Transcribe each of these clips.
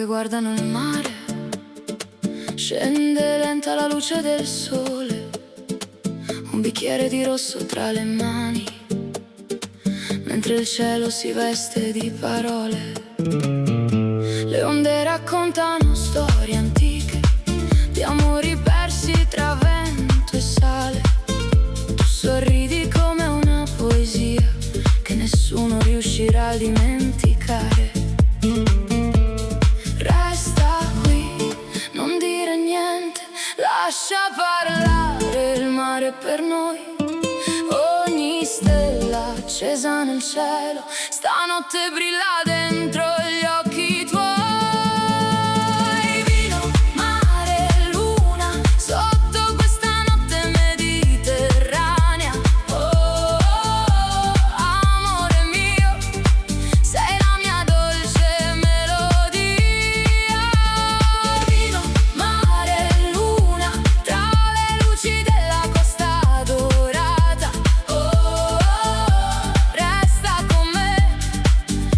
guardano il mare. Scende lenta la luce del sole, un bicchiere di rosso tra le mani, mentre il cielo si veste di parole. Le onde raccontano storie antiche, di amori persi tra vento e sale. Tu sorridi come una poesia che nessuno riuscirà a dimenticare. Resta qui, non dire niente, lascia parlare il mare per noi. Ogni stella accesa nel cielo stanotte brilla dentro gli occhi tuoi. Vino, mare, luna, sotto questa notte mediterranea. Oh, oh, amore mio, sei la mia dolce melodia. Vino, mare, luna, tra le luci della costa dorata. Oh, oh, oh, resta con me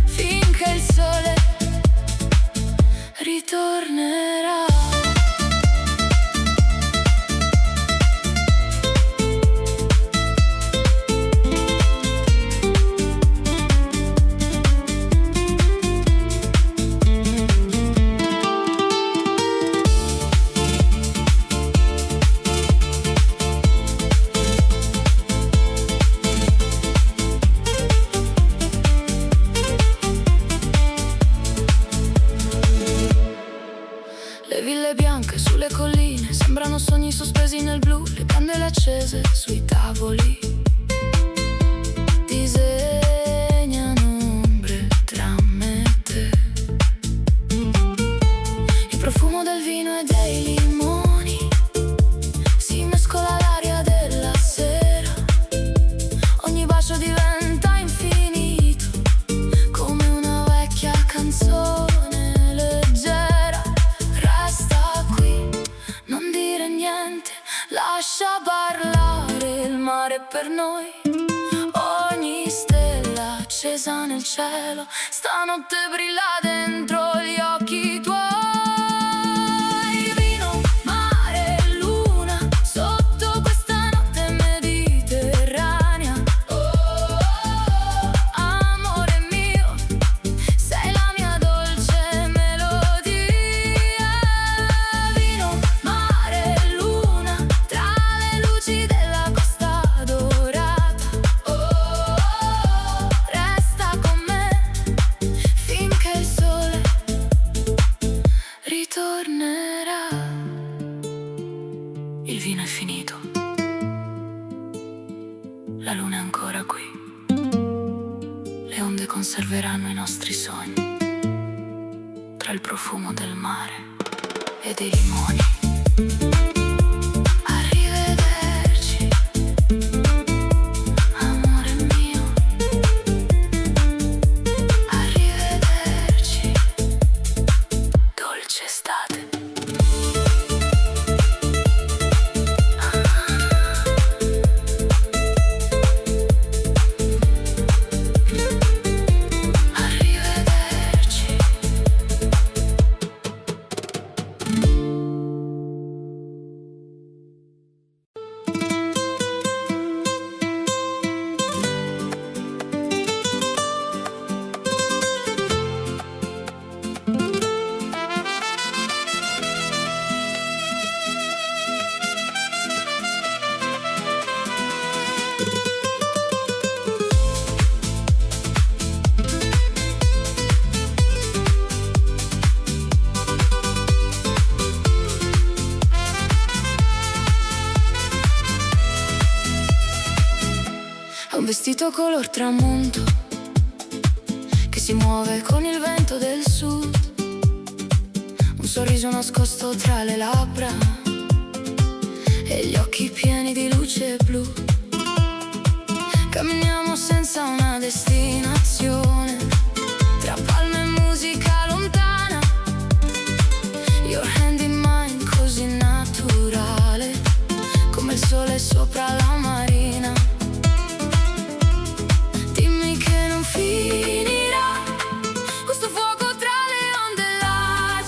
finché il sole ritornerà. Le ville bianche sulle colline sembrano sogni sospesi nel blu, le candele accese sui tavoli disegnano ombre tra me e te. Il profumo del vino e dei limoni si mescola all'aria della sera. Ogni bacio diventa infinito, come una vecchia canzone leggera. Resta qui, non dire niente, lascia parlare il mare per noi. Ogni stella accesa nel cielo stanotte brilla dentro gli occhi tuoi. Vino, mare, luna, sotto questa notte mediterranea. Oh, oh, oh, amore mio, sei la mia dolce melodia. Vino, mare, luna, tra le luci della costa dorata. Oh, oh, oh, resta con me finché il sole ritornerà. Il vino è finito, la luna è ancora qui. Le onde conserveranno i nostri sogni tra il profumo del mare e dei limoni. Arrivederci, amore mio. Arrivederci, dolce estate. Arrivederci. Un vestito color tramonto che si muove con il vento del sud. Un sorriso nascosto tra le labbra e gli occhi pieni di luce blu. Camminiamo senza una destinazione, tra palme e musica lontana. Your hand in mine, così naturale, come il sole sopra la marina. Dimmi che non finirà questo fuoco tra le onde e la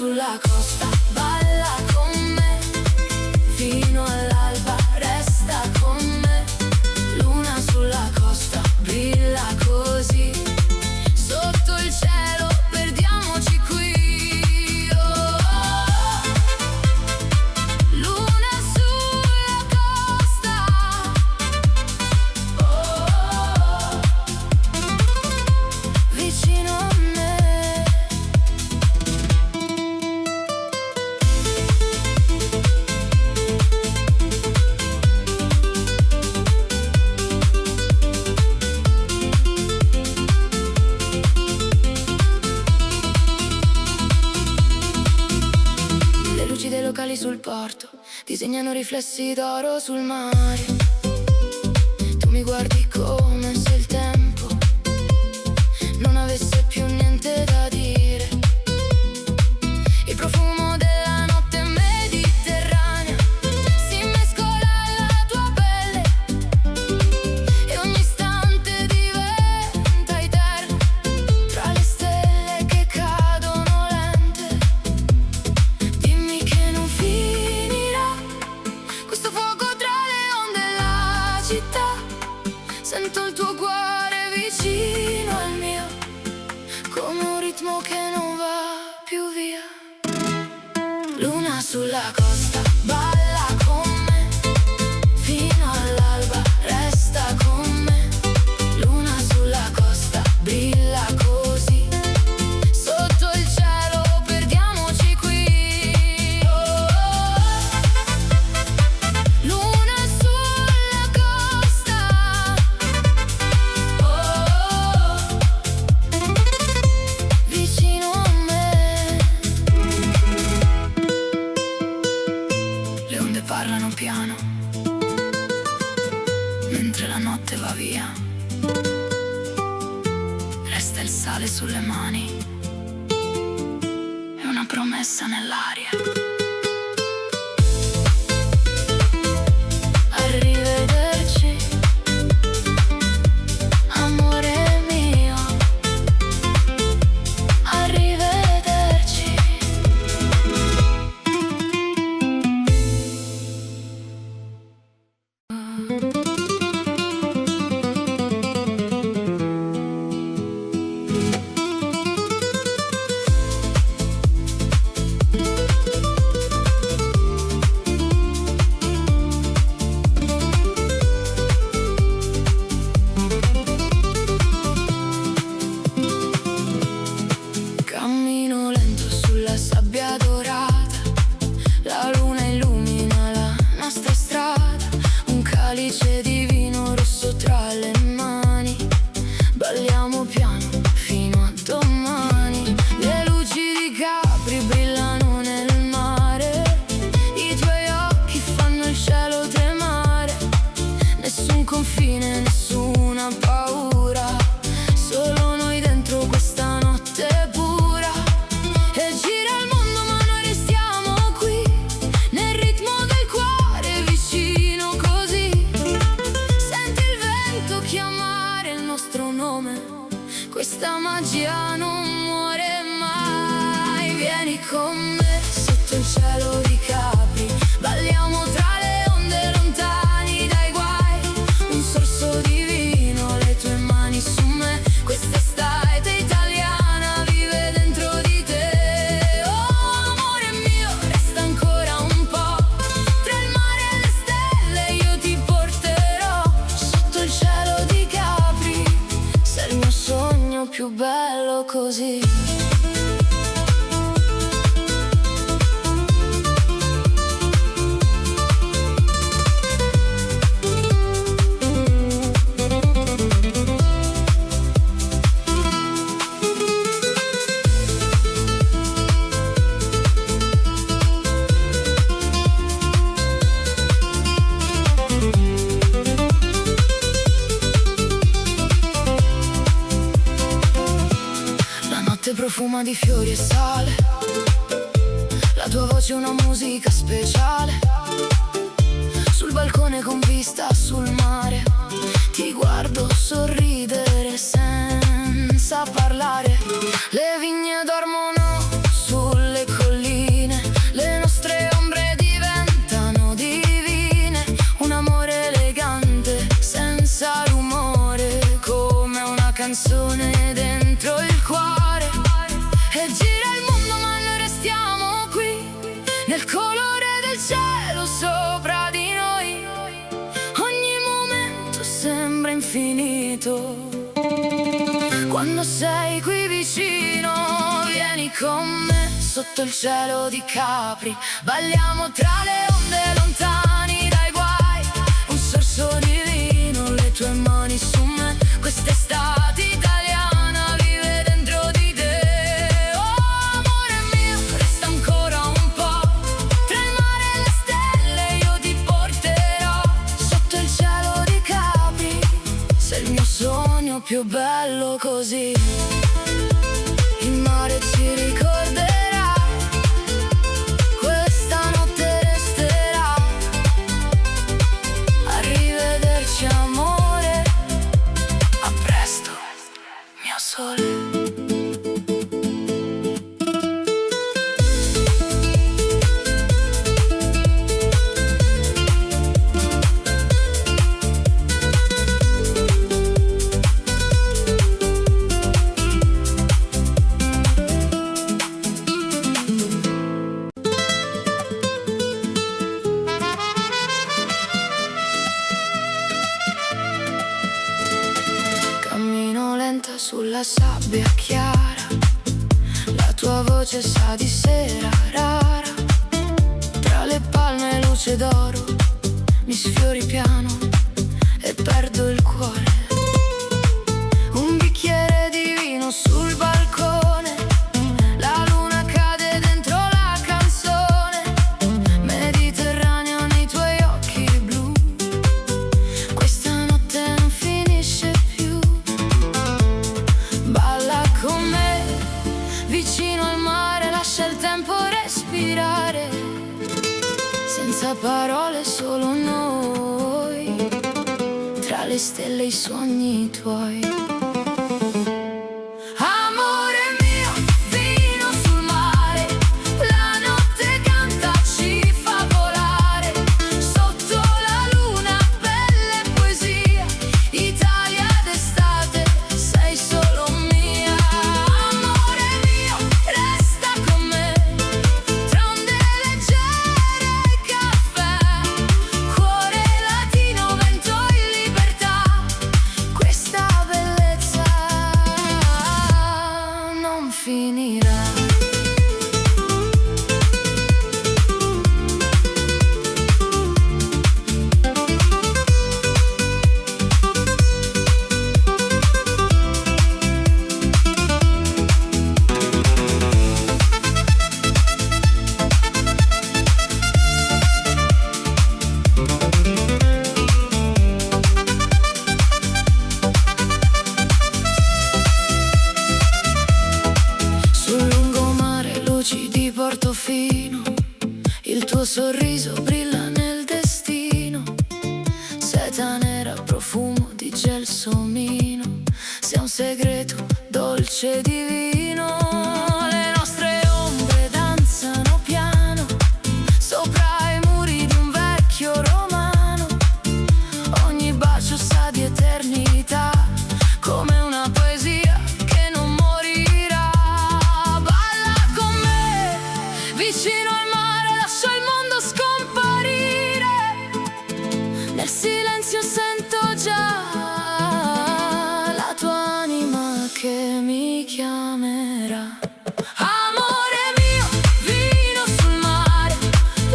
sulla costa, balla con me, fino all'alba resta con me. Luna sulla costa, brilla così, sotto il cielo perdiamoci qui. Oh, oh. Luna sulla costa, oh, oh, oh. Vicino a me. Le luci dei locali sul porto disegnano riflessi d'oro sul mare. Tu mi guardi come se il tempo non avesse più niente da dire. Il profumo della notte mediterranea si mescola alla tua pelle e ogni istante diventa eterno tra le stelle che cadono lente. Dimmi che non finirà questo fuoco tra le onde e la città. Sento il tuo cuore vicino al mio, come un ritmo che non va più via. Luna sulla costa, balla con me, fino all'alba resta con me. Luna sulla costa, brilla così, sotto il cielo perdiamoci qui. Oh, oh, oh. Luna sulla costa, oh, oh, oh. Vicino a me. Le onde parlano piano mentre la notte va via. Resta il sale sulle mani e una promessa nell'aria. Arrivederci, amore mio. Arrivederci. Cammino lento sulla sabbia dorata, la luna illumina la nostra strada. Un calice di vino rosso tra le mani, balliamo piano fino a domani. Le luci di Capri brillano nel mare, i tuoi occhi fanno il cielo tremare. Nessun confine, nessuna paura, solo noi dentro questa notte pura. E gira il mondo ma noi restiamo qui, nel ritmo del cuore vicino così. Senti il vento chiamare il nostro nome, questa magia non muore mai. Vieni con me sotto il cielo di Capri, balliamo tra le onde lontani dai guai. Un sorso di vino, le tue mani su me, quest'estate italiana vive dentro di te. Oh amore mio, resta ancora un po', tra il mare e le stelle io ti porterò. Sotto il cielo di Capri, sei il mio sogno più bello così. Profuma di fiori e sale, la tua voce è una musica speciale. Sul balcone con vista sul mare, ti guardo sorridere senza parlare. Le vigne dormono sulle colline, canzone dentro il cuore e gira il mondo ma noi restiamo qui, nel colore del cielo sopra di noi. Ogni momento sembra infinito. Quando sei qui vicino, vieni con me sotto il cielo di Capri. Balliamo tra le onde lontani dai guai. Un sorso divino, le tue mani su me. Quest'estate italiana vive dentro di te. Oh amore mio, resta ancora un po'. Tra il mare e le stelle io ti porterò sotto il cielo di Capri. Sei il mio sogno più bello così. Il mare ci ricorderà, questa notte resterà. Arrivederci amore, a presto mio sole. Cammino lenta sulla sabbia chiara, la tua voce sa di sera rara. Tra le palme luce d'oro, mi sfiori piano e perdo il cuore. Un bicchiere di vino sul balcone, la luna cade dentro la canzone. Mediterraneo nei tuoi occhi blu, questa notte non finisce più. Balla con me, vicino al mare, lascia il tempo respirare. Senza parole solo noi, tra le stelle e i sogni tuoi. Amore mio, vino sul mare, la notte canta, ci fa volare. Sotto la luna, bella poesia, Italia d'estate, sei solo mia. Amore mio, resta con me, tra onde leggere, caffè, cuore latino, vento in libertà. Questa bellezza non finirà. Sul lungomare luci di Portofino, il tuo sorriso brilla nel destino. Seta nera, profumo di gelsomino, sei un segreto dolce e divino. Le nostre ombre danzano piano sopra i muri di un vecchio romano. Ogni bacio sa di eternità, come una poesia che non morirà. Balla con me, vicino al mare, lascia il mondo scomparire. Nel silenzio sento già la tua anima che mi chiamerà. Amore mio, vino sul mare,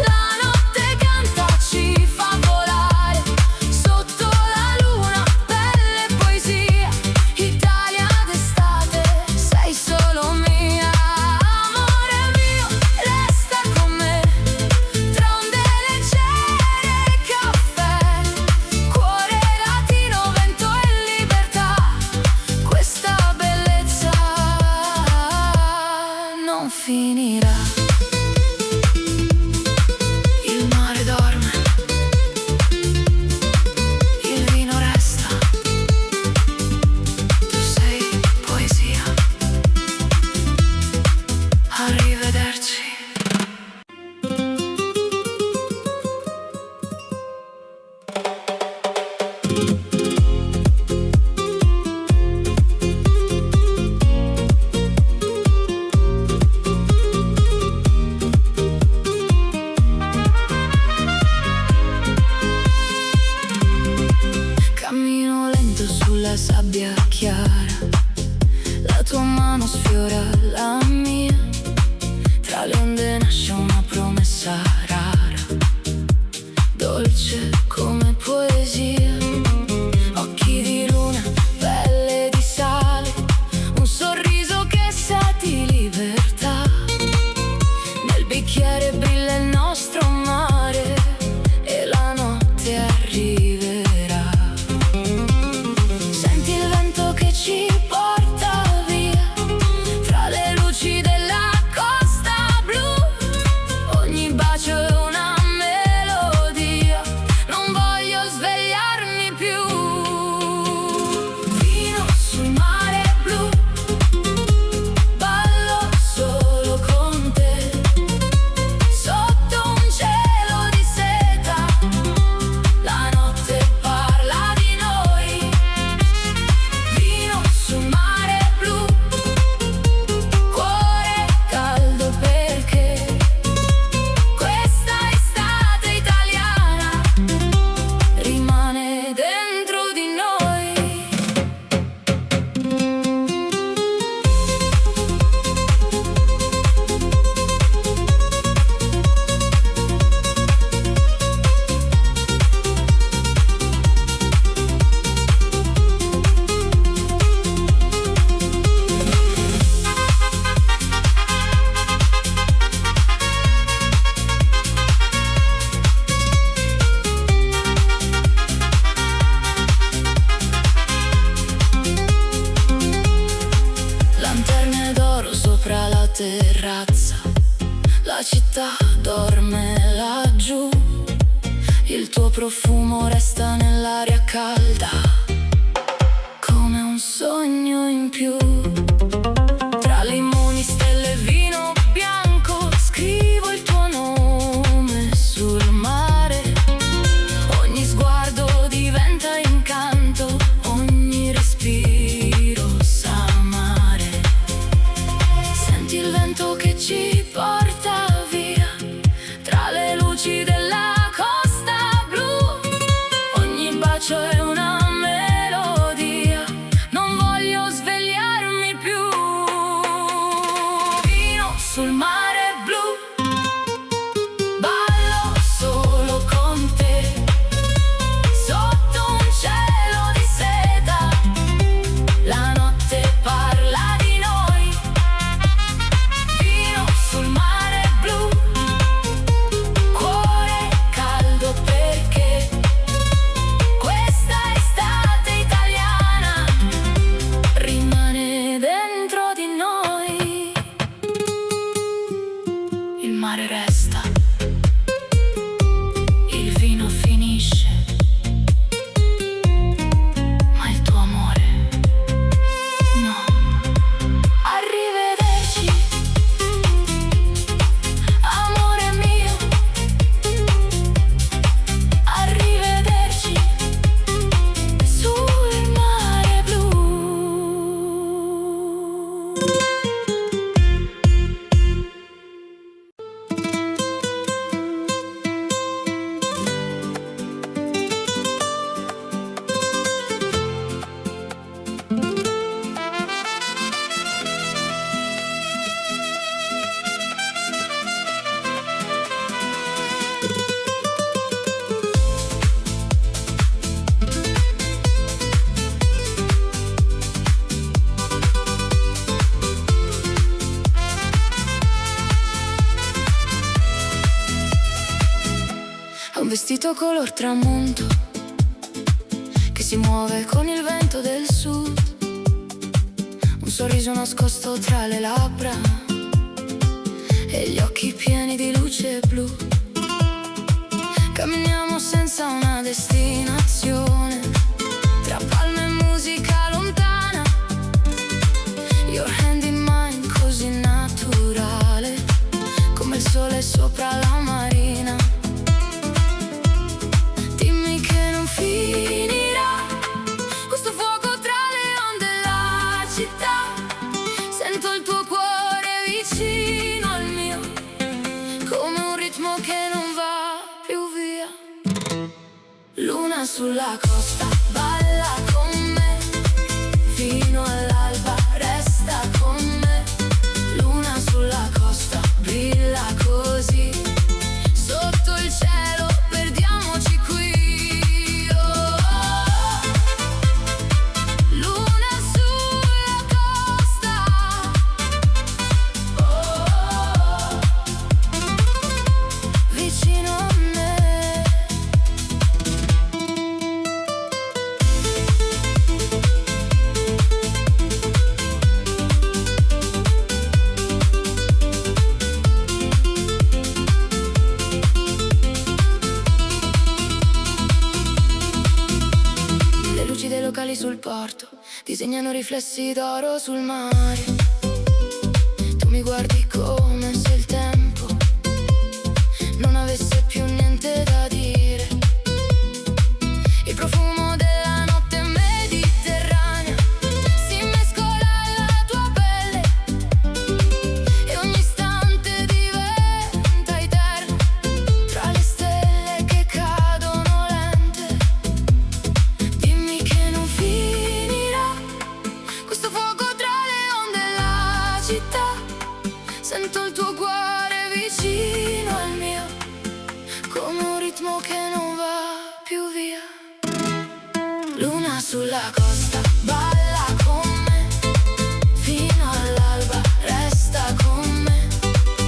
la notte canta, ci fa volare. Sotto la luna, belle poesia, Italia d'estate, sei solo mia. Amore mio, resta con me, tra onde leggere, caffè, cuore latino, vento e libertà. Questa bellezza non finirà. Il mare dorme, il vino resta, tu sei poesia. Arrivederci. cosa rara, dolce come poesia. Occhi di luna, pelle di sale, un sorriso che sa di libertà. Nel bicchiere brilla il nostro mare e la notte arriverà. Senti il vento che ci porta via tra le luci della costa blu. Ogni bacio è una melodia, non voglio svegliarmi più. Vino sul mare blu, ballo solo con te, sotto un cielo di seta, la notte parla di noi. Vino sul mare blu, cuore caldo perché questa estate italiana rimane dentro di noi. Lanterne d'oro sopra la terrazza, la città dorme laggiù. Il tuo profumo resta nell'aria calda, come un sogno in più. Tra limoni, stelle e vino bianco, scrivo il tuo nome sul mare. Ogni sguardo diventa incanto, ogni respiro sa amare. Senti il vento che ci porta via tra le luci della costa blu. Ogni bacio è una melodia, non voglio svegliarmi più. Vino sul mare blu, ballo solo con te, sotto un cielo di seta, la notte parla di noi. Vino sul mare blu, cuore caldo perché questa estate italiana rimane dentro di noi. Il mare resta, il vino finisce, ma il tuo amore no. Arrivederci, amore mio. Arrivederci sul mare blu. Ha un vestito color tramonto che si muove con il vento del sud, un sorriso nascosto tra le labbra e gli occhi pieni di luce blu. Camminiamo senza una destinazione, tra palme e musica lontana. Your hand in mine, così naturale, come il sole sopra la marina. Dimmi che non finirà questo fuoco tra le onde e la città. Sento il tuo cuore vicino al mio, come un ritmo che non va più via. Luna sulla costa, balla con me, fino all'alba resta con me. Luna sulla costa, brilla così, porto disegnano riflessi d'oro sul mare. Tu mi guardi come se il tempo non avesse più niente da dire. Il profumo della notte mediterranea si mescola alla tua pelle e ogni istante diventa eterno tra le stelle che cadono lente. Dimmi che non finirà questo fuoco tra le onde e la città. Sento il tuo cuore vicino al mio, come un ritmo che non va più via. Luna sulla costa, balla con me, fino all'alba resta con me.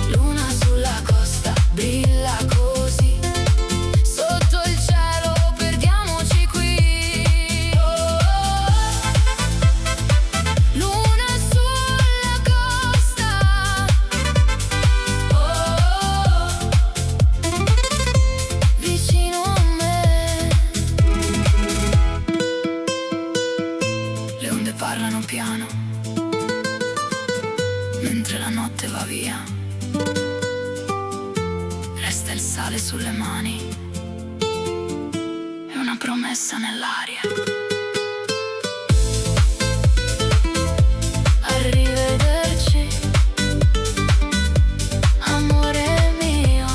Luna sulla costa, brilla così, sotto il cielo perdiamoci qui. Oh, oh, oh. Luna sulla costa, oh, oh, oh. Vicino a me. Le onde parlano piano mentre la notte va via. Resta il sale sulle mani e una promessa nell'aria. Arrivederci, amore mio.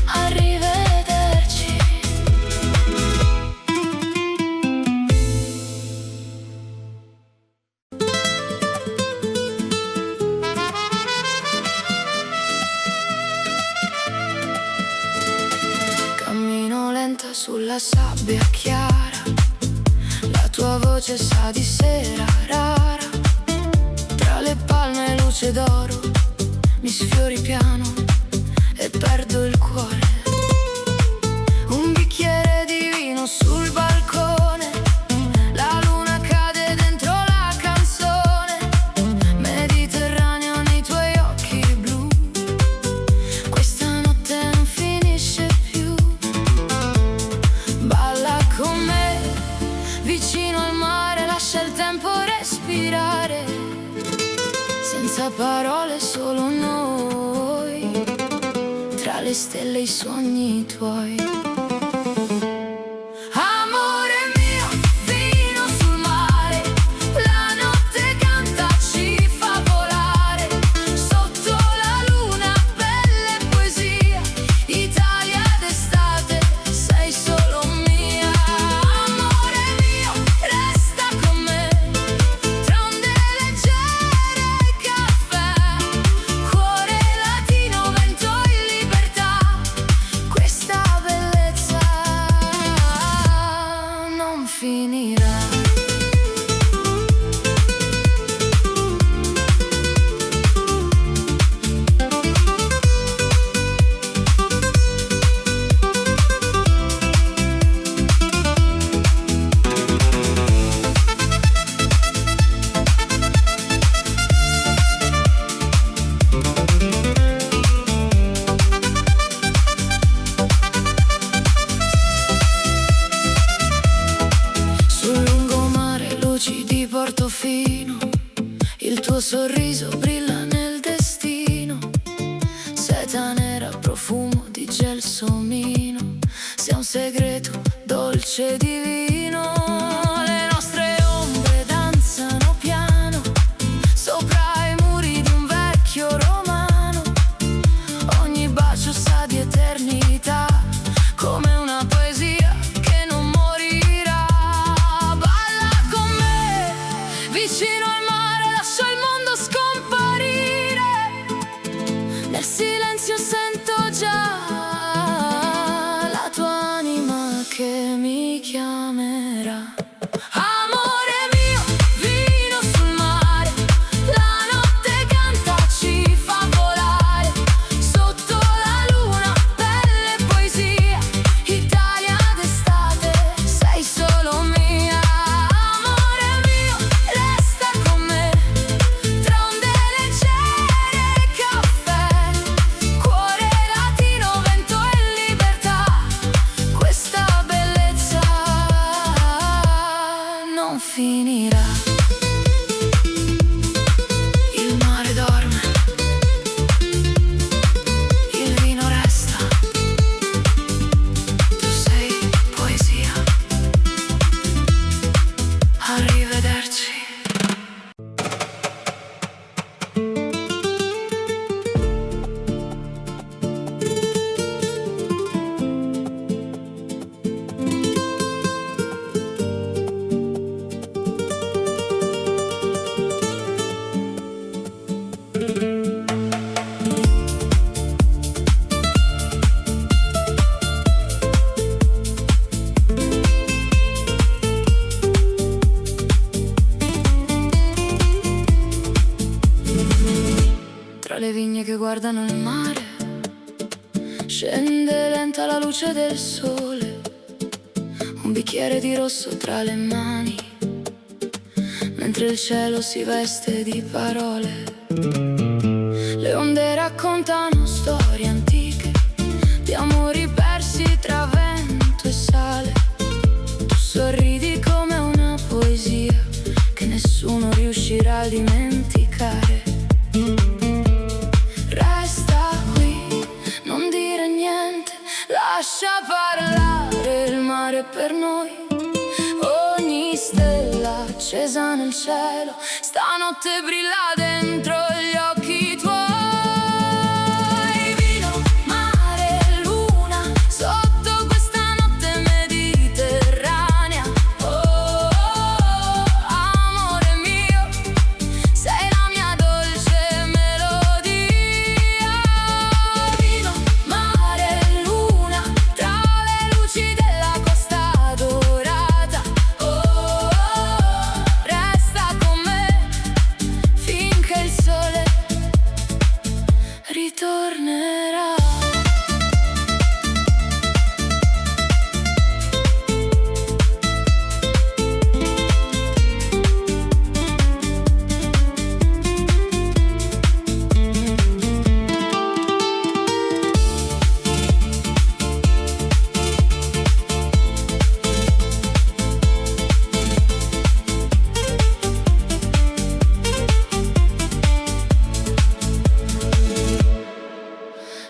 Arrivederci. Cammino lenta sulla sabbia chiara, la tua voce sa di sera rara. Tra le palme luce d'oro, mi sfiori piano e perdo il cuore. Un bicchiere di vino sul balcone, la luna cade dentro la canzone. Mediterraneo nei tuoi occhi blu, questa notte non finisce più. Balla con me, vicino al mare, lascia il tempo respirare. Senza parole solo noi, tra le stelle i sogni tuoi. Amore mio, vino sul mare, la notte canta, ci fa volare. Sotto la luna, belle poesia, Italia d'estate, sei solo mia. Amore mio, resta con me, tra onde leggere e caffè. Cuore latino, vento in libertà, questa bellezza non finirà. Sul lungomare luci di Portofino, il tuo sorriso brilla nel destino. Seta nera, profumo di gelsomino, sei un segreto dolce e divino. Le nostre ombre danzano piano sopra i muri di un vecchio romano. Ogni bacio sa di eternità, come una poesia che non morirà. Balla con me, vicino al mare, lascia il mondo scomparire. Nel silenzio sento già la tua anima che mi chiamerà. Amore mio, vino sul mare, la notte canta, ci fa volare. Sotto la luna, belle poesia, Italia d'estate, sei solo mia. Amore mio, resta con me, tra onde leggere e caffè. Cuore latino, vento Scende lenta la luce del sole, un bicchiere di rosso tra le mani, mentre il cielo si veste di parole. Le onde raccontano storie antiche, di amori persi tra vento e sale. Tu sorridi come una poesia che nessuno riuscirà a dimenticare. Resta qui, non dire niente, lascia parlare il mare per noi. Ogni stella accesa nel cielo stanotte brilla dentro gli occhi tuoi. Vino, mare, luna, sotto questa notte mediterranea. Oh, oh, oh, amore mio, sei la mia dolce melodia. Vino, mare, luna, tra le luci della costa dorata. Oh, oh, oh, resta con me finché il sole ritornerà.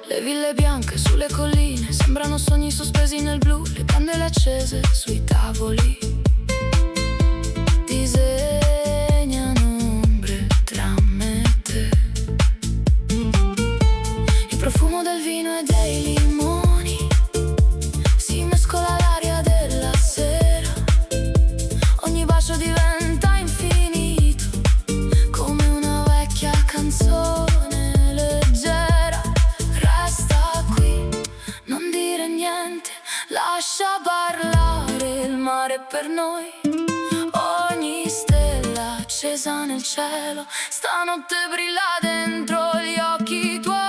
Le ville bianche sulle colline sembrano sogni sospesi nel blu, le candele accese sui tavoli disegnano ombre tra me e te. Il profumo del vino e dei limoni si mescola all'aria della sera. Ogni bacio diventa infinito, come una vecchia canzone leggera. Resta qui, non dire niente, lascia parlare il mare per noi. Ogni stella accesa nel cielo stanotte brilla dentro gli occhi tuoi.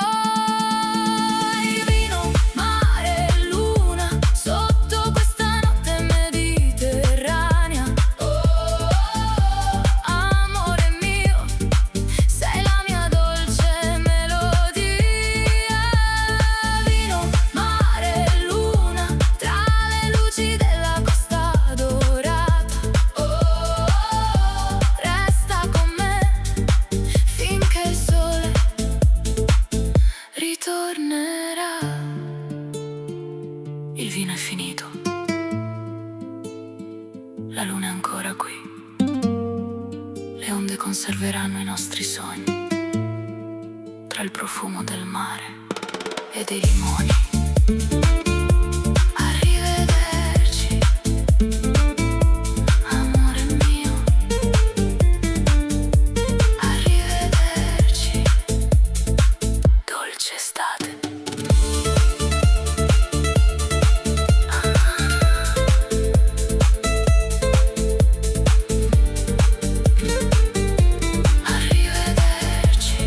Vino, mare, luna, sotto questa notte mediterranea. Oh, oh, oh, amore mio, sei la mia dolce melodia. Vino, mare, luna, tra le luci della costa dorata. Oh, oh, oh, resta con me finché il sole ritornerà. Il vino è finito, la luna è ancora qui, le onde conserveranno i nostri sogni tra il profumo del mare e dei limoni. Arrivederci, amore mio. Arrivederci, dolce estate. Arrivederci.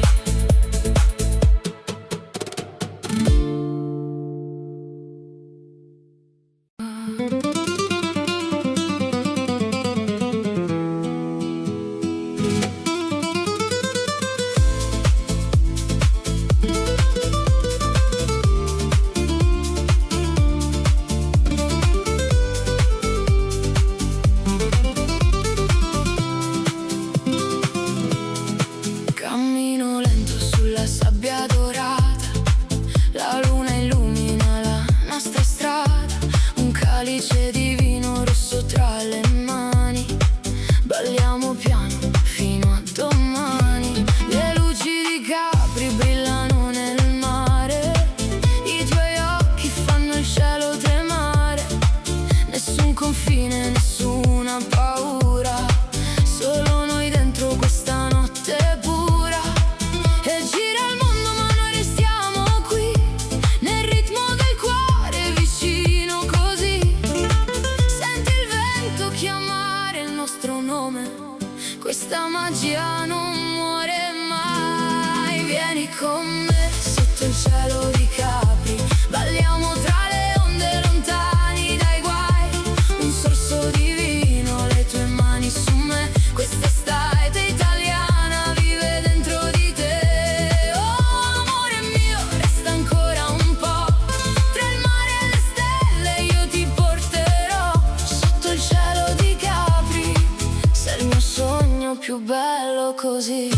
così.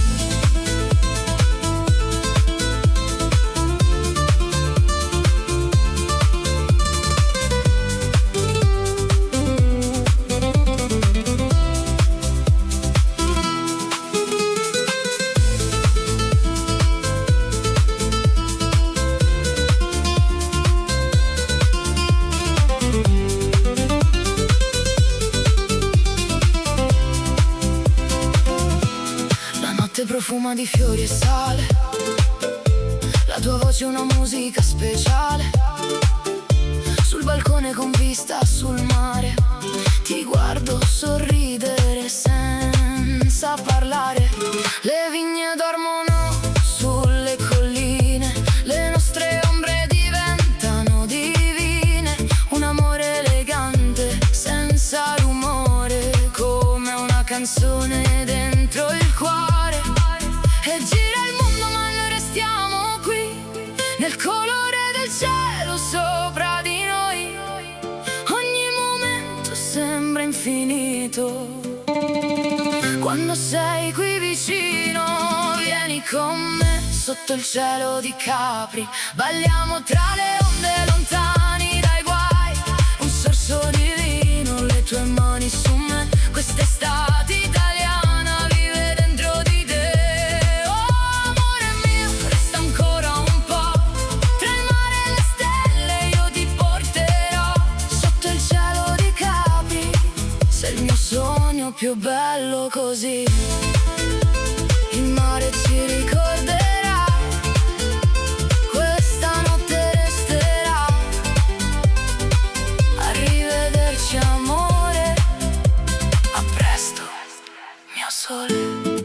Profuma di fiori e sale, la tua voce è una musica speciale. Sul balcone con vista sul mare, ti guardo sorridere senza parlare. Le vigne dormono sulle colline, le nostre ombre diventano divine. Un amore elegante, senza rumore, come una canzone dentro il cuore. E gira il mondo ma noi restiamo qui, nel colore del cielo sopra di noi. Ogni momento sembra infinito. Quando sei qui vicino, vieni con me sotto il cielo di Capri. Balliamo tra le onde lontani dai guai. Un sorso divino, le tue mani su me. Quest'estate italiana vive dentro di te. Più bello così, il mare ci ricorderà, questa notte resterà. Arrivederci amore, a presto mio sole.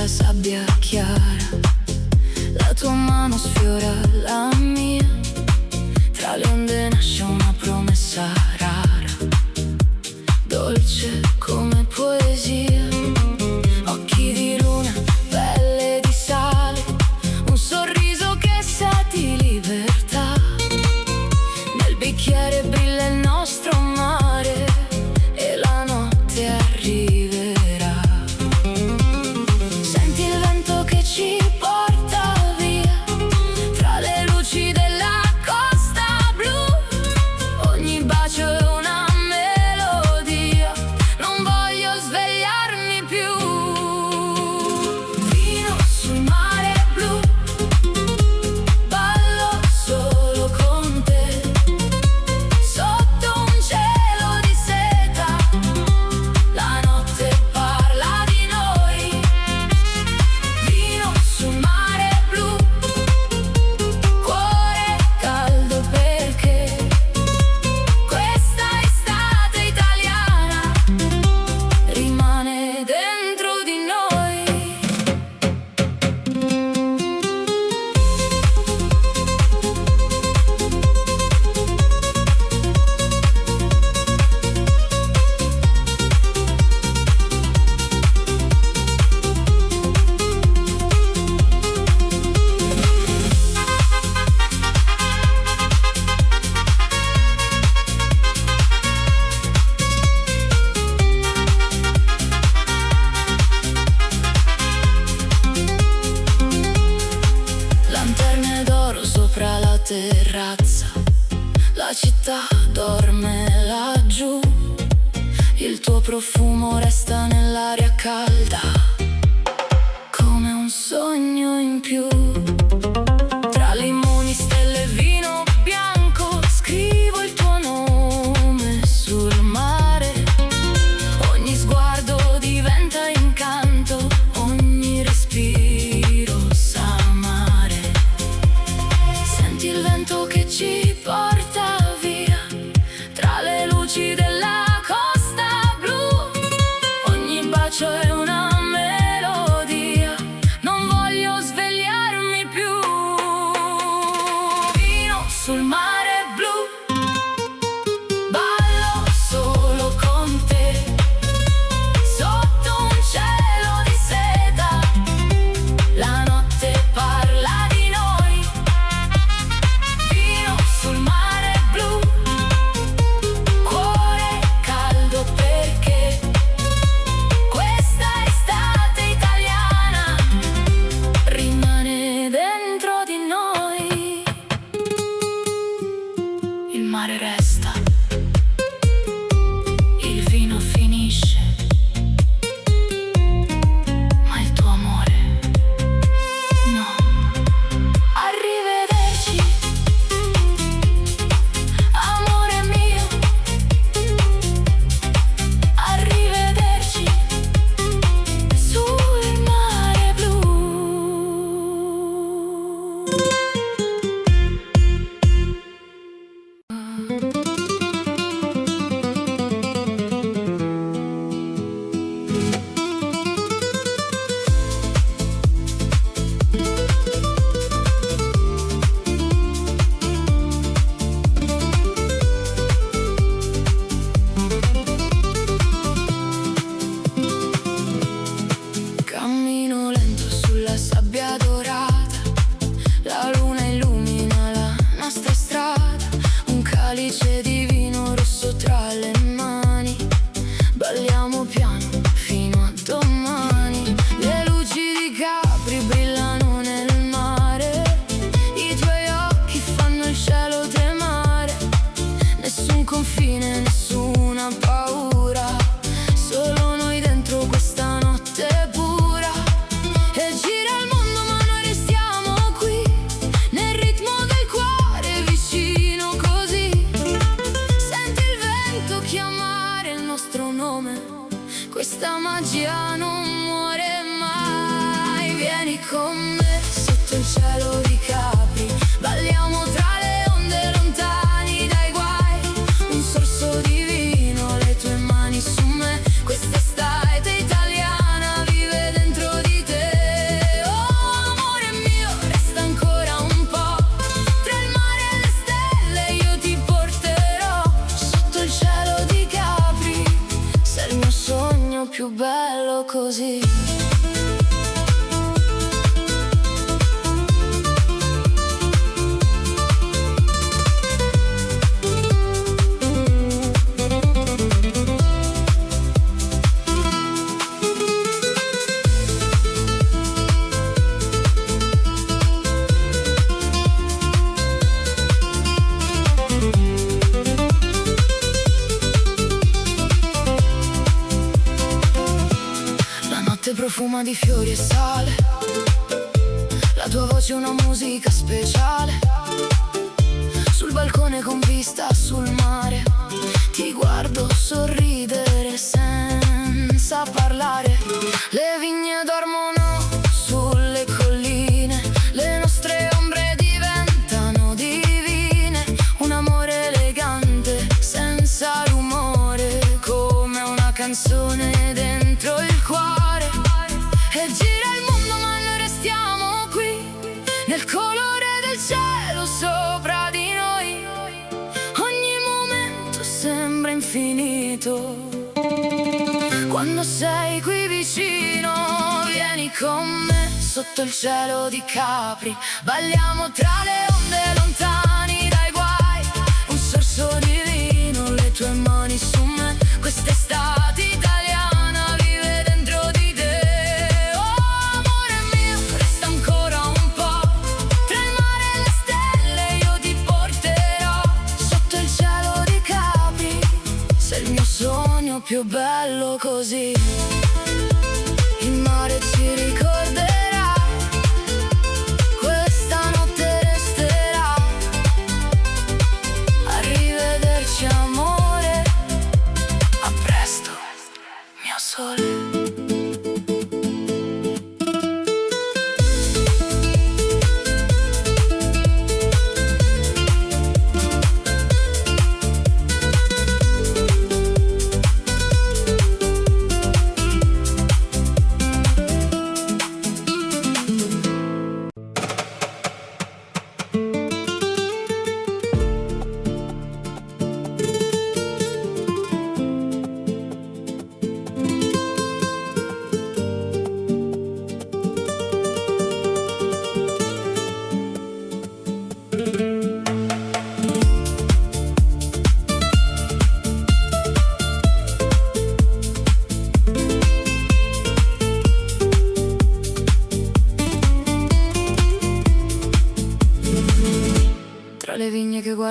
Sabbia chiara, la tua mano sfiora la mia. Tra le onde nasce una promessa rara, dolce come poesia. Occhi di luna, pelle di sale, un sorriso che sa di libertà. Nel bicchiere brilla il nostro mare e la notte arriverà. Ci porta via tra le luci della costa blu. Ogni bacio è una melodia, non voglio svegliarmi più. Vino sul mare blu, ballo solo con te, sotto un cielo di seta. La notte parla di noi. Sul mare blu, cuore caldo perché questa estate italiana rimane dentro di noi. Lanterne d'oro sopra la terrazza, la città dorme laggiù. Il tuo profumo resta nell'aria calda, come un sogno in più. Tra limoni, stelle e vino bianco, scrivo il tuo nome sul mare. Ogni sguardo diventa incanto, ogni respiro sa amare. luci della costa blu. Ogni bacio è una melodia, non voglio svegliarmi più. Vino sul mare blu, ballo solo con te, sotto un cielo di seta, la notte parla di noi. Vino sul mare blu, cuore caldo perché questa estate italiana rimane dentro di noi. Il mare resta, il vino finisce, ma il tuo amore no. Arrivederci, amore mio. Arrivederci sul mare blu. Cammino lento sulla sabbia dorata, la luna illumina la nostra strada, un calice di vino rosso tra le mani, balliamo piano fino a domani. Le luci di Capri brillano nel mare, i tuoi occhi fanno il cielo tremare, nessun confine, nessuna paura, solo noi dentro questa notte pura. E gira il mondo ma noi restiamo qui, nel ritmo del cuore vicino così. Senti il vento chiamare il nostro nome, questa magia non muore mai. Vieni con me sotto il cielo di Capri, balliamo tra le onde lontani dai guai, un sorso di vino, le tue mani su me, questa estate italiana vive dentro di te. Oh amore mio, resta ancora un po', tra il mare e le stelle io ti porterò, sotto il cielo di Capri, sei il mio sogno più bello così. La notte profuma di fiori e sale, la tua voce è una musica speciale, sul balcone con vista sul mare, ti guardo sorridere senza parlare. Le vigne dormono sulle colline, le nostre ombre diventano divine, un amore elegante senza rumore, come una canzone dentro il cuore. E gira il mondo ma noi restiamo qui, nel colore del cielo sopra di noi, ogni momento sembra infinito quando sei qui vicino. Vieni con me sotto il cielo di Capri, balliamo tra le onde lontani dai guai, un sorso di vino, le tue mani su me, quest'estate italiana vive dentro di te. Oh amore mio, resta ancora un po', tra il mare e le stelle io ti porterò, sotto il cielo di Capri, sei il mio sogno più bello così. Il mare ci ricorderà, questa notte resterà. Arrivederci amore, a presto mio sole.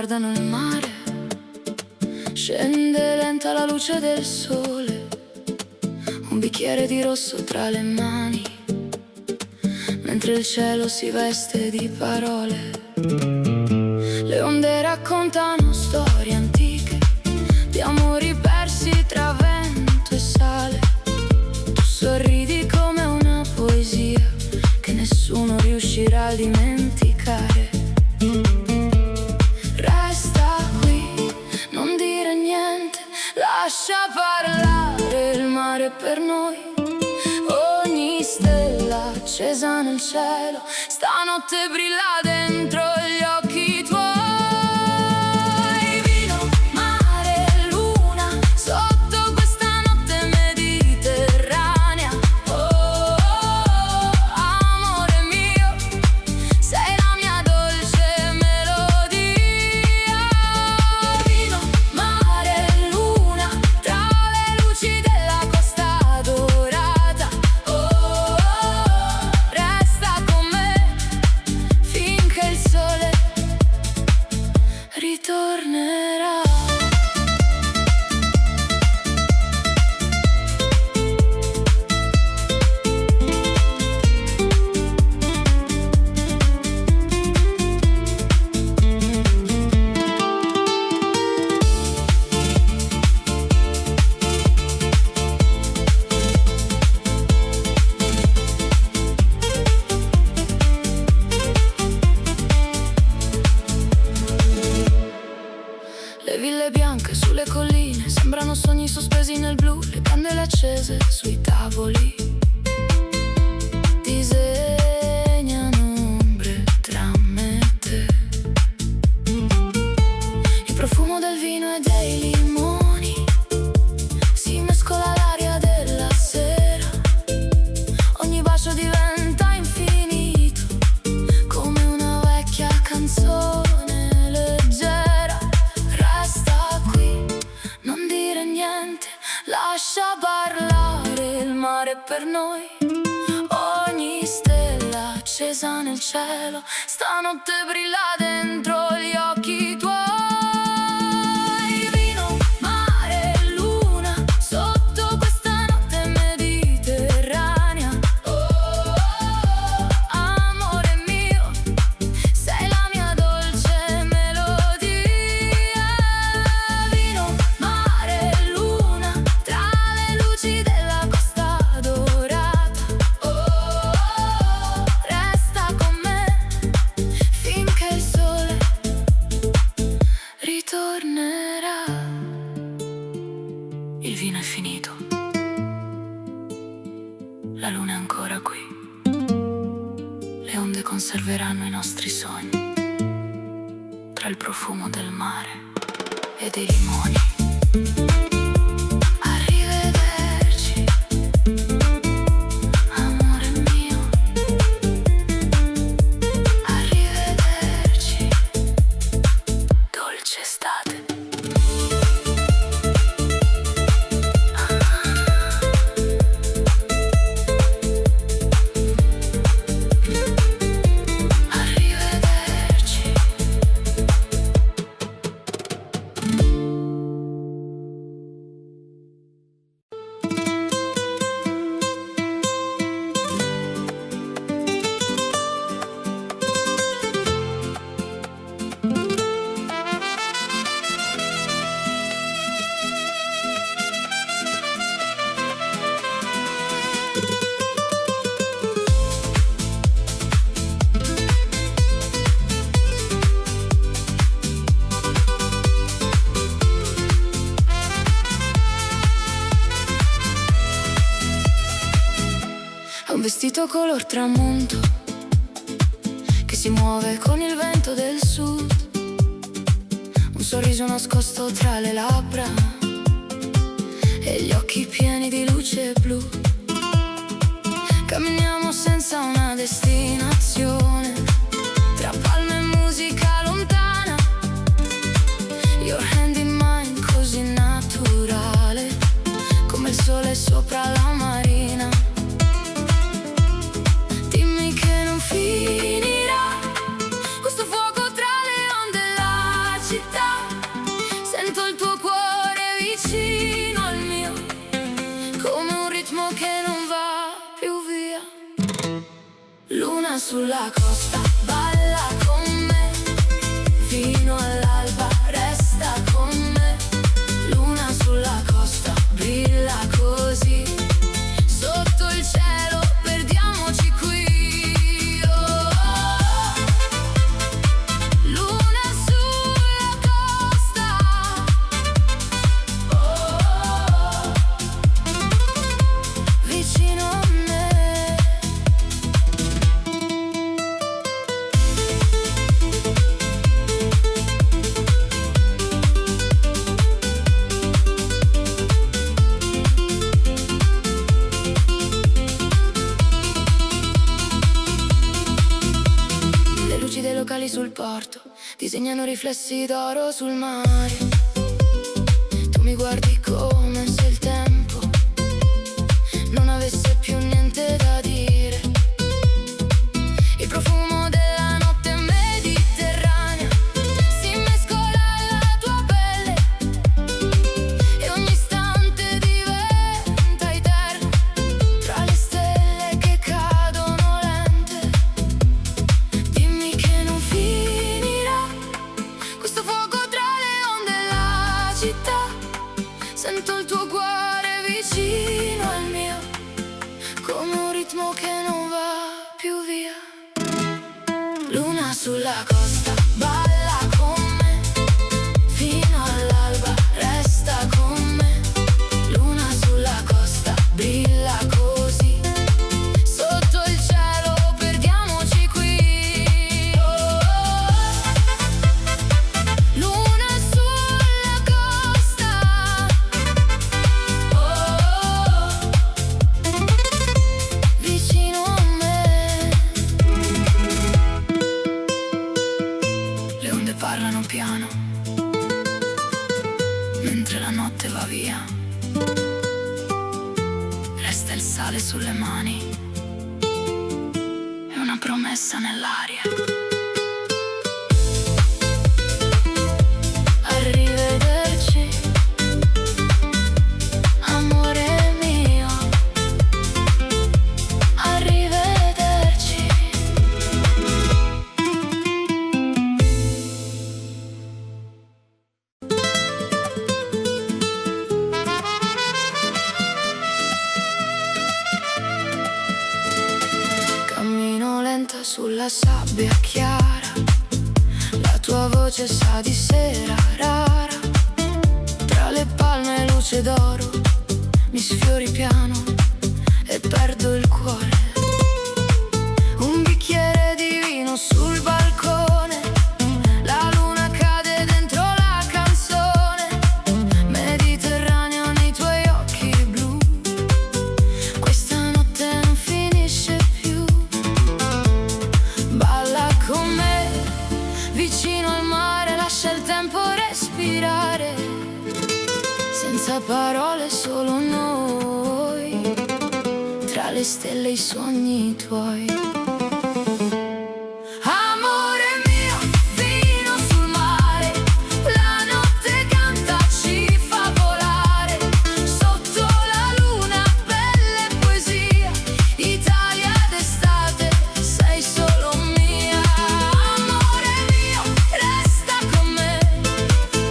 guardano il mare. Scende lenta la luce del sole, un bicchiere di rosso tra le mani, mentre il cielo si veste di parole. Le onde raccontano storie antiche, di amori persi tra vento e sale. Tu sorridi come una poesia che nessuno riuscirà a dimenticare. Resta qui, non dire niente, lascia parlare il mare per noi. Ogni stella accesa nel cielo stanotte brilla dentro gli occhi tuoi. Vino, mare, luna, sotto questa notte mediterranea. Oh, oh, oh, amore mio, sei la mia dolce melodia. Vino, mare, luna, tra le luci della costa dorata. Oh, oh, oh, resta con me finché il sole ritornerà. Le ville bianche sulle colline sembrano sogni sospesi nel blu, le candele accese sui tavoli disegnano ombre tra me e te. Il profumo del vino e dei limoni si mescola all'aria della sera. Ogni bacio diventa infinito, come una vecchia canzone leggera. Resta qui, non dire niente, lascia parlare il mare per noi. Ogni stella accesa nel cielo stanotte brilla dentro gli occhi tuoi. Vino, mare, luna, sotto questa notte mediterranea. Oh, oh, oh, amore mio, sei la mia dolce melodia. Vino, mare, luna, tra le luci della costa dorata. Oh, oh, oh, resta con me finché il sole ritornerà. Il vino è finito, la luna è ancora qui, le onde conserveranno i nostri sogni tra il profumo del mare e dei limoni. Arrivederci, amore mio. Arrivederci, dolce estate. Arrivederci. È un vestito color tramonto che si muove con il vento del sud, un sorriso nascosto tra le labbra e gli occhi pieni di luce blu. Camminiamo senza una destinazione, tra palme e musica lontana. Your hand in mine, così naturale, come il sole sopra la marina. Dimmi che non finirà questo fuoco tra le onde e la città. sulla costa, balla con me, fino all'alba resta con me. Luna sulla costa, brilla così, sotto il cielo perdiamoci qui. Oh, oh. Luna sulla costa, oh, oh, oh. Vicino a me. Le luci dei locali sul porto disegnano riflessi d'oro sul mare. Tu mi guardi come se il tempo non avesse più niente da dire. Il profumo della notte mediterranea si mescola alla tua pelle e ogni istante diventa eterno tra le stelle che cadono lente. Dimmi che non finirà questo fuoco tra le onde e la città. Sento il tuo cuore vicino al mio, come un ritmo che non va più via. Luna sulla costa, balla con me, fino all'alba resta con me. Luna sulla costa, brilla così, sotto il cielo perdiamoci qui. Oh, oh, oh. Luna sulla costa, oh, oh, oh. Vicino a me. Le onde parlano piano mentre la notte va via. Resta il sale sulle mani e una promessa nell'aria. Arrivederci, amore mio. Arrivederci. Cammino lenta sulla sabbia chiara, la tua voce sa di sera rara. Tra le palme luce d'oro, mi sfiori piano e perdo il cuore. Un bicchiere di vino sul balcone, la luna cade dentro la canzone. Mediterraneo nei tuoi occhi blu, questa notte non finisce più. Balla con me, vicino al mare, lascia il tempo respirare. Senza parole solo noi, tra le stelle e i sogni tuoi. Amore mio, vino sul mare, la notte canta, ci fa volare. Sotto la luna, bella poesia, Italia d'estate, sei solo mia. Amore mio, resta con me,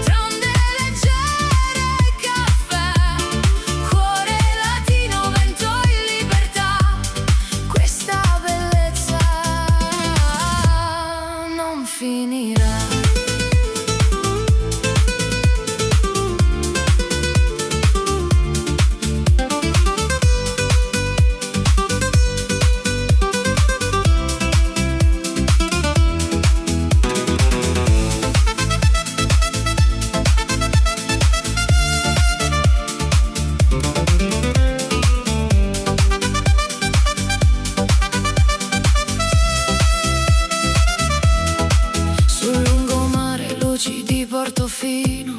tra onde leggere e caffè. Cuore latino, vento in libertà, questa bellezza non finirà. Sul lungomare luci di Portofino,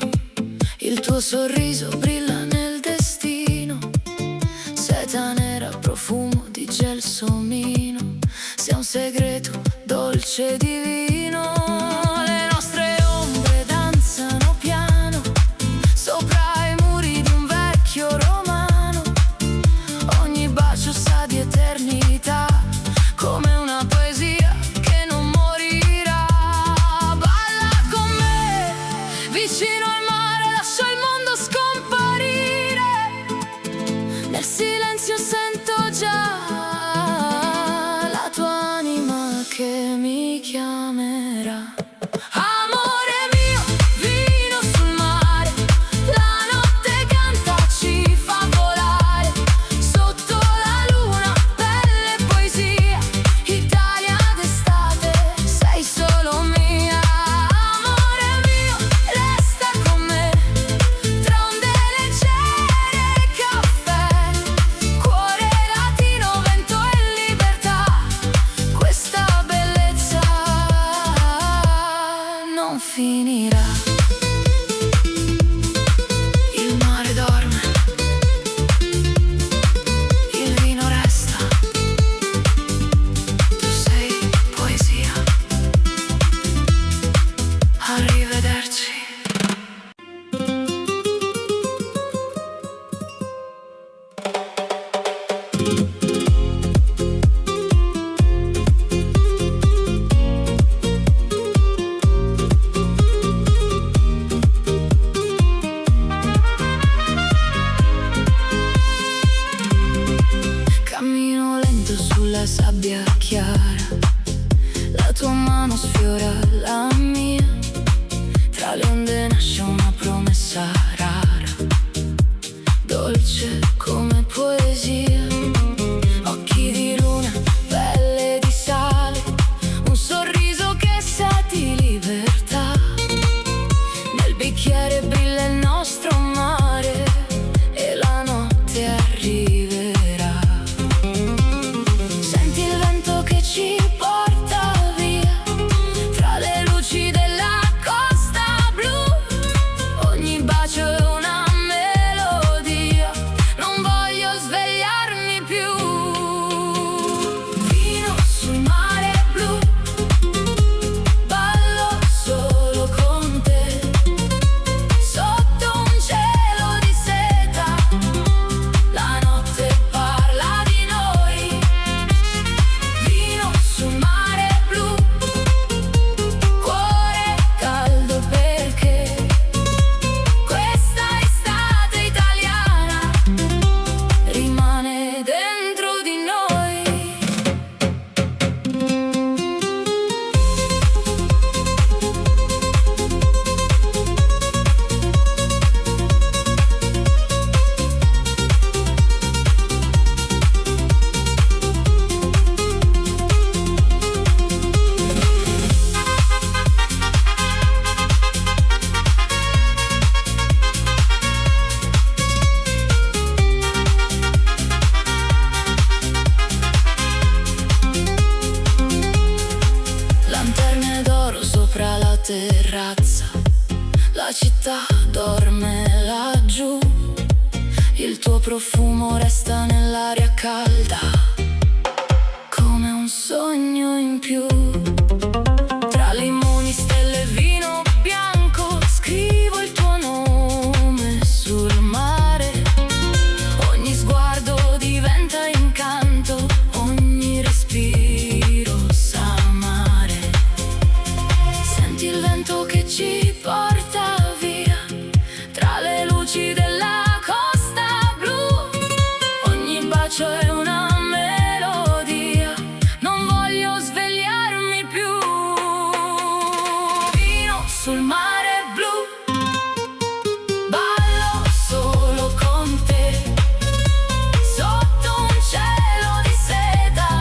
il tuo sorriso brilla nel destino. Seta nera, profumo di gelsomino, sei un segreto dolce e divino. Le nostre ombre danzano piano sopra i muri di un vecchio romano. Ogni bacio sa di eternità, come una poesia. sabbia chiara. La tua mano sfiora la mia, tra le onde nasce una promessa rara, dolce come poesia. Occhi di luna, pelle di sale, un sorriso che sa di libertà. Nel bicchiere brilla il nostro mare e la notte arriverà. Senti il vento che ci porta via, tra le luci della costa blu. Ogni bacio è una melodia, non voglio svegliarmi più. Vino sul mare blu, ballo solo con te, sotto un cielo di seta, la notte parla di noi. Vino sul mare blu, cuore caldo perché questa estate italiana rimane dentro di noi. Lanterne d'oro sopra la terrazza, la città dorme laggiù. Il tuo profumo resta nell'aria calda, come un sogno in più. Tra limoni, stelle e vino bianco, scrivo il tuo nome sul mare. Ogni sguardo diventa incanto, ogni respiro sa amare. Senti il vento che ci porta via, tra le luci della costa blu. Ogni bacio è una melodia, non voglio svegliarmi più. Vino sul mare blu, ballo solo con te, sotto un cielo di seta,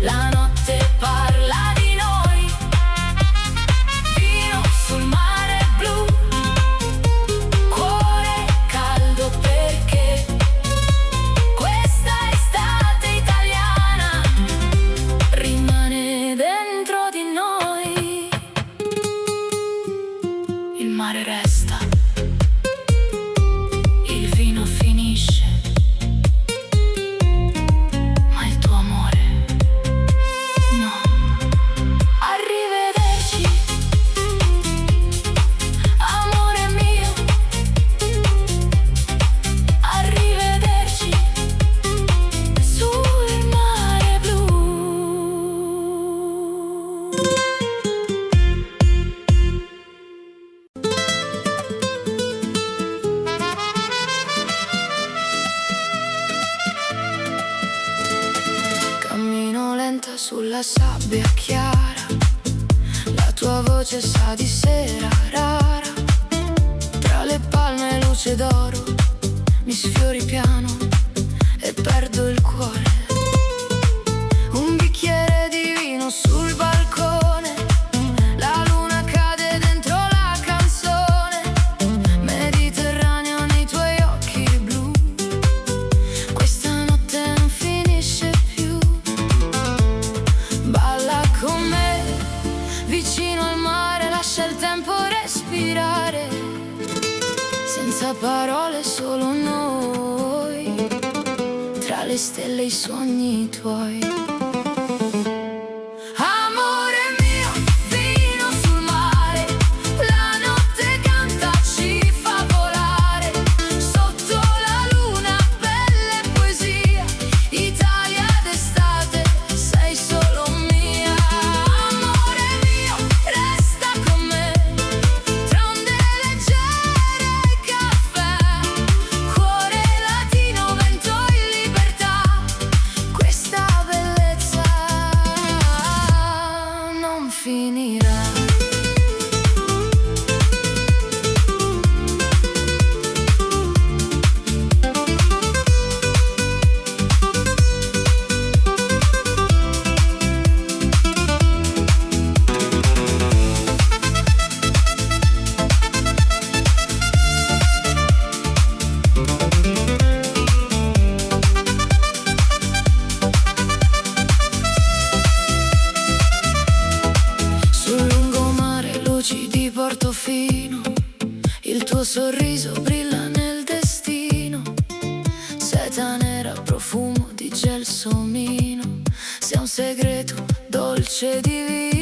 la notte parla di noi. Vino sul mare blu, cuore caldo perché questa estate italiana rimane dentro di noi. Il mare resta, il vino finisce, ma il tuo amore no. Arrivederci, amore mio. Arrivederci sul mare blu. Cammino lenta sulla sabbia chiara, la tua voce sa di sera rara. Tra le palme luce d'oro, mi sfiori piano e perdo il cuore. Un bicchiere di vino sul balcone, la luna cade dentro la canzone. Mediterraneo nei tuoi occhi blu, questa notte non finisce più. Balla con me, vicino al mare, lascia il tempo respirare. Senza parole solo noi, tra le stelle i sogni tuoi. Amore mio, vino sul mare, la notte canta, ci fa volare. Sotto la luna, belle poesia, Italia d'estate, sei solo mia. Amore mio, resta con me, tra onde leggere e caffè. Cuore latino, vento in libertà, questa bellezza segreto dolce divino.